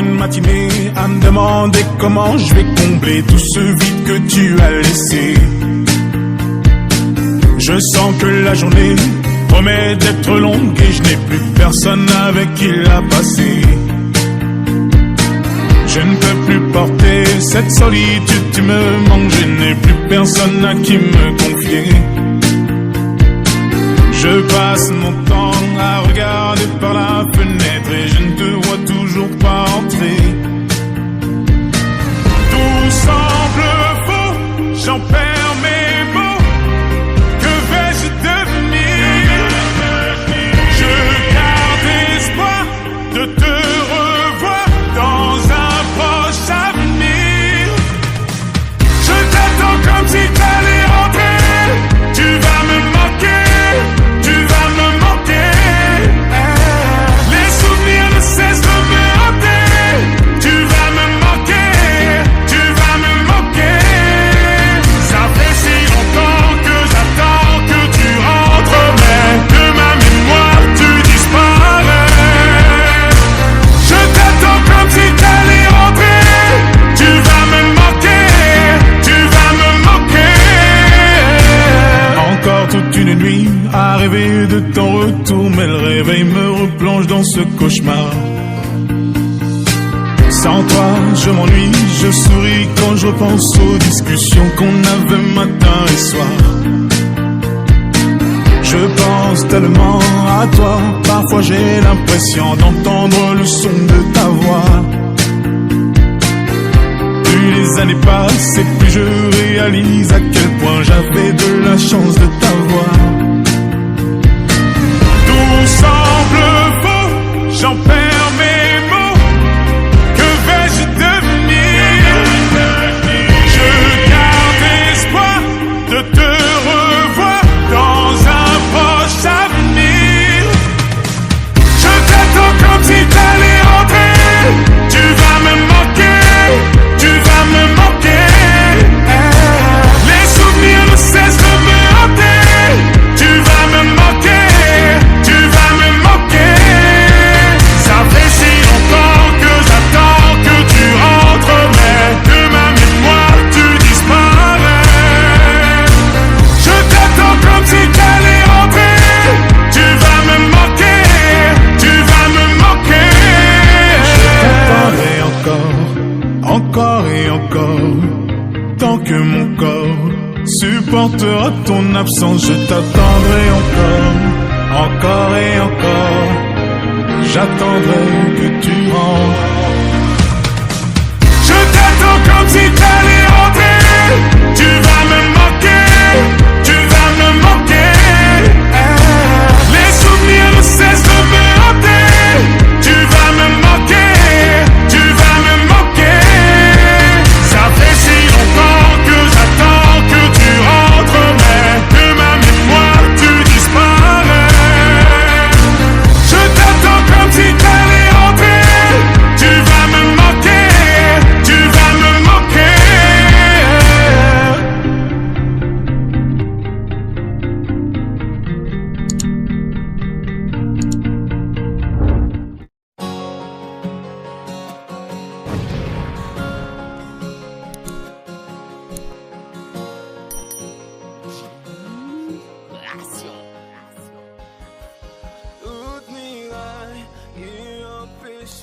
une matinée à me demander comment je vais combler tout ce vide que tu as laissé. Je sens que la journée promet d'être longue et je n'ai plus personne avec qui la passer. Je ne peux plus porter cette solitude, tu me manques, je n'ai plus personne à qui me confier. Je passe mon temps à regarder par la fenêtre et je ne te vois toujours pas entrer. Tout semble faux, j'en perds mes mots. Que vais-je devenir? Je garde espoir de te revoir dans un proche avenir. Je t'attends comme si t'allais rentrer. Tu vas me manquer. Une nuit à rêver de ton retour, mais le réveil me replonge dans ce cauchemar. Sans toi, je m'ennuie, je souris quand je repense aux discussions qu'on avait matin et soir. Je pense tellement à toi, parfois j'ai l'impression d'entendre le son de ta voix. Plus les années passent et plus je réalise à quel point j'avais de la chance de t'avoir. Tout semble faux, j'en perds mes mots. Que vais-je devenir? Je garde espoir de te revoir dans un proche avenir. Je t'attends comme si t'allais rentrer. Tu vas me manquer. Tu vas me manquer. Les souvenirs ne cessent de me hanter. Tu vas me manquer. Tu vas me manquer. Ça fait si longtemps que j'attends que tu rentres, mais de ma mémoire tu disparais. Je t'attends comme si t'allais rentrer. Tu vas me manquer. Tu vas me manquer. Je t'attendrai encore et encore, tant que mon corps supportera ton absence. Je t'attendrai encore et encore. J'attendrai que tu rentres. Je t'attends comme si t'allais rentrer. Tu vas me manquer. Tu vas me manquer. Les souvenirs ne cessent de me hanter. Tu vas me manquer. Tu vas me manquer. Ça fait si longtemps que j'attends que tu rentres, mais de ma mémoire tu disparais. Je t'attends comme si t'allais rentrer. Tu vas me manquer. Tu vas me manquer. Toute nuit, il empêche